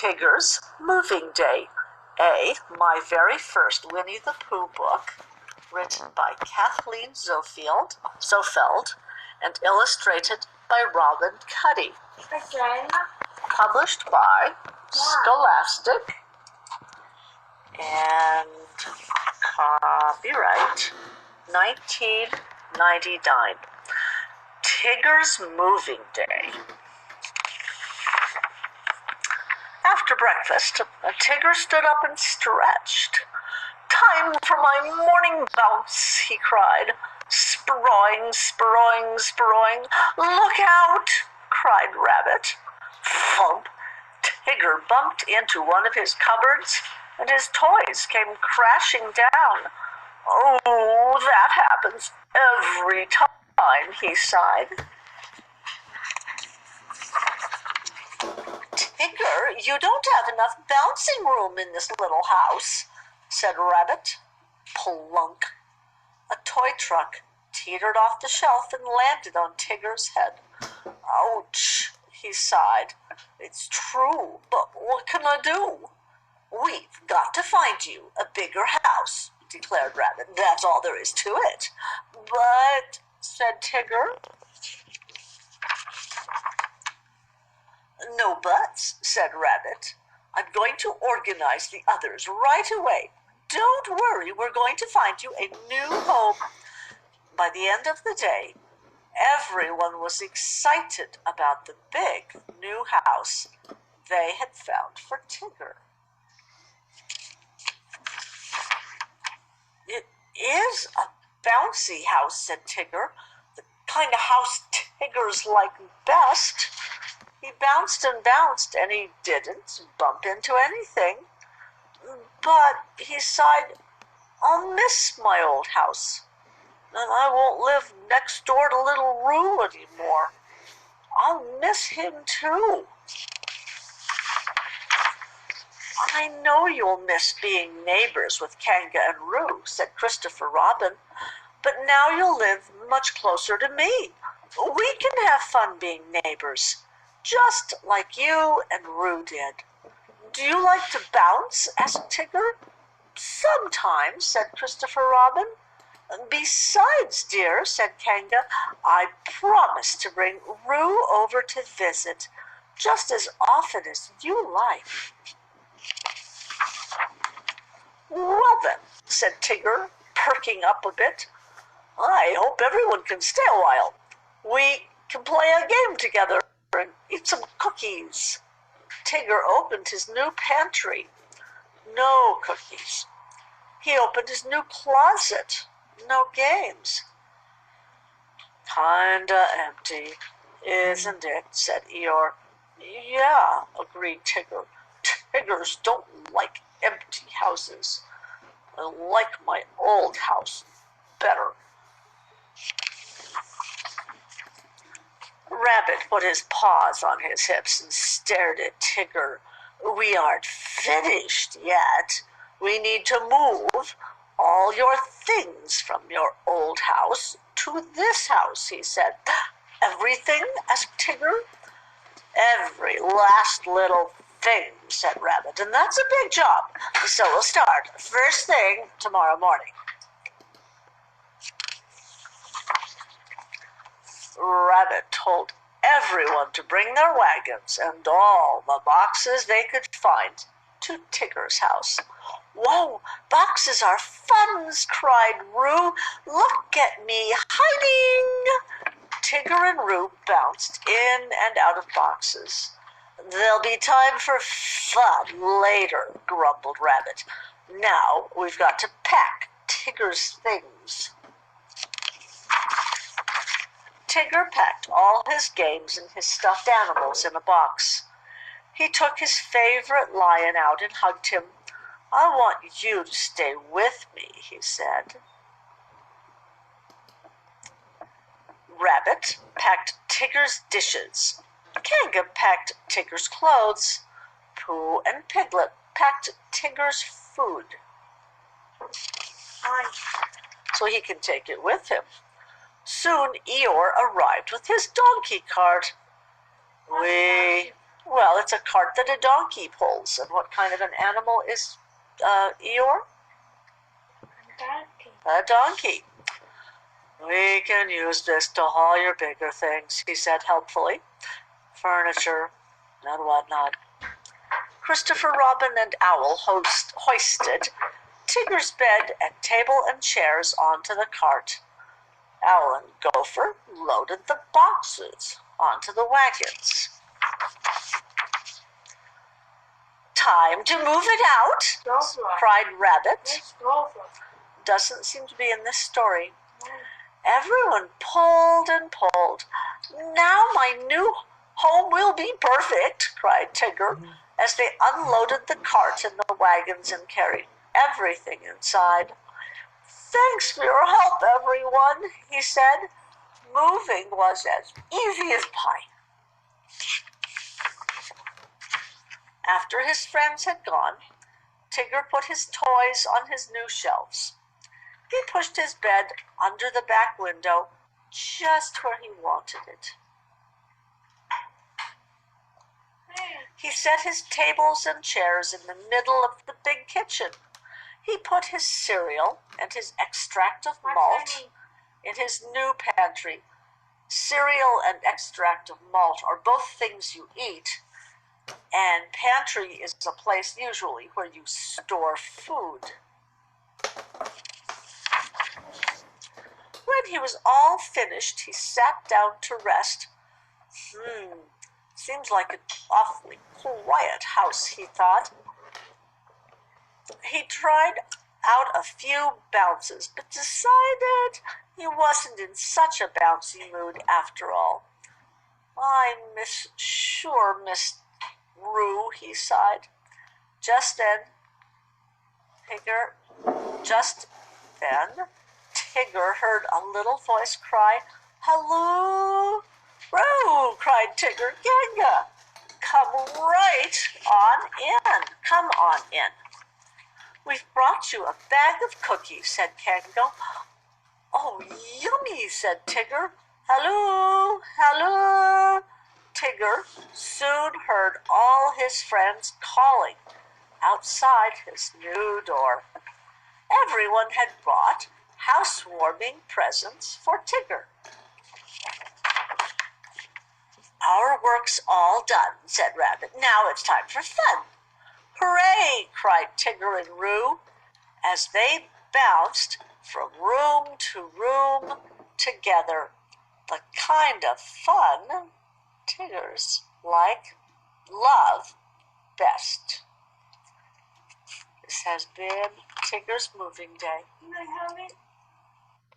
Tigger's Moving Day. A. My very first Winnie the Pooh book, written by Kathleen Zofeld and illustrated by Robin Cuddy. Again? Published by Scholastic and copyright 1999. Tigger's Moving Day. After breakfast, Tigger stood up and stretched. "Time for my morning bounce," he cried. "Sprawing, sprawing, sprawing. Look out!" cried Rabbit. Thump! Tigger bumped into one of his cupboards, and his toys came crashing down. "Oh, that happens every time," he sighed. "Tigger, you don't have enough bouncing room in this little house," said Rabbit. Plunk! A toy truck teetered off the shelf and landed on Tigger's head. "Ouch," he sighed. "It's true, but what can I do?" "We've got to find you a bigger house," declared Rabbit. "That's all there is to it." "But," said Tigger. "No buts," said Rabbit. "I'm going to organize the others right away. Don't worry, we're going to find you a new home." By the end of the day, everyone was excited about the big new house they had found for Tigger. "It is a bouncy house," said Tigger. "The kind of house Tiggers like best." He bounced and bounced, and he didn't bump into anything. "But," he sighed, "I'll miss my old house. And I won't live next door to little Roo anymore. I'll miss him too." "I know you'll miss being neighbors with Kanga and Roo," said Christopher Robin. "But now you'll live much closer to me. We can have fun being neighbors, just like you and Roo did." "Do you like to bounce?" asked Tigger. "Sometimes," said Christopher Robin. "Besides, dear," said Kanga, "I promise to bring Roo over to visit just as often as you like." "Well then," said Tigger, perking up a bit, "I hope everyone can stay a while. We can play a game together and eat some cookies." Tigger opened his new pantry. No cookies. He opened his new closet. No games. "Kinda empty, isn't it?" said Eeyore. "Yeah," agreed Tigger. "Tiggers don't like empty houses. I like my old house better." Rabbit put his paws on his hips and stared at Tigger. "We aren't finished yet. We need to move all your things from your old house to this house," he said. "Everything?" asked Tigger. "Every last little thing," said Rabbit, "and that's a big job. So we'll start first thing tomorrow morning." Rabbit told everyone to bring their wagons and all the boxes they could find to Tigger's house. "Whoa, boxes are fun!" cried Roo. "Look at me hiding!" Tigger and Roo bounced in and out of boxes. "There'll be time for fun later," grumbled Rabbit. "Now we've got to pack Tigger's things." Tigger packed all his games and his stuffed animals in a box. He took his favorite lion out and hugged him. "I want you to stay with me," he said. Rabbit packed Tigger's dishes. Kanga packed Tigger's clothes. Pooh and Piglet packed Tigger's food, so he can take it with him. Soon Eeyore arrived with his donkey cart. "We Well, it's a cart that a donkey pulls. And what kind of an animal is Eeyore? Donkey. A donkey. We can use this to haul your bigger things, he said helpfully. Furniture and whatnot. Christopher Robin and Owl hoisted Tigger's bed and table and chairs onto the cart. Owl and Gopher loaded the boxes onto the wagons. Time to move it out, Gopher. cried Rabbit. Let's go for it. Doesn't seem to be in this story. Everyone pulled and pulled. Now my new home will be perfect, cried Tigger, as they unloaded the cart and the wagons and carried everything inside. Thanks for your help, everyone, he said. Moving was as easy as pie. After his friends had gone, Tigger put his toys on his new shelves. He pushed his bed under the back window just where he wanted it. He set his tables and chairs in the middle of the big kitchen. He put his cereal and his extract of malt in his new pantry. Cereal and extract of malt are both things you eat, and pantry is a place usually where you store food. When he was all finished, he sat down to rest. Seems like an awfully quiet house, he thought. He tried out a few bounces, but decided he wasn't in such a bouncy mood after all. I miss Roo, he sighed. Just then, Tigger heard a little voice cry, "Hello!" "Roo!" cried Tigger. "Kanga, come right on in. Come on in." "We've brought you a bag of cookies," said Kango. "Oh, yummy," said Tigger. "Hello, hello." Tigger soon heard all his friends calling outside his new door. Everyone had brought housewarming presents for Tigger. "Our work's all done," said Rabbit. "Now it's time for fun." "Hooray!" cried Tigger and Roo as they bounced from room to room together. The kind of fun Tiggers love best. This has been Tigger's Moving Day. Can I have it?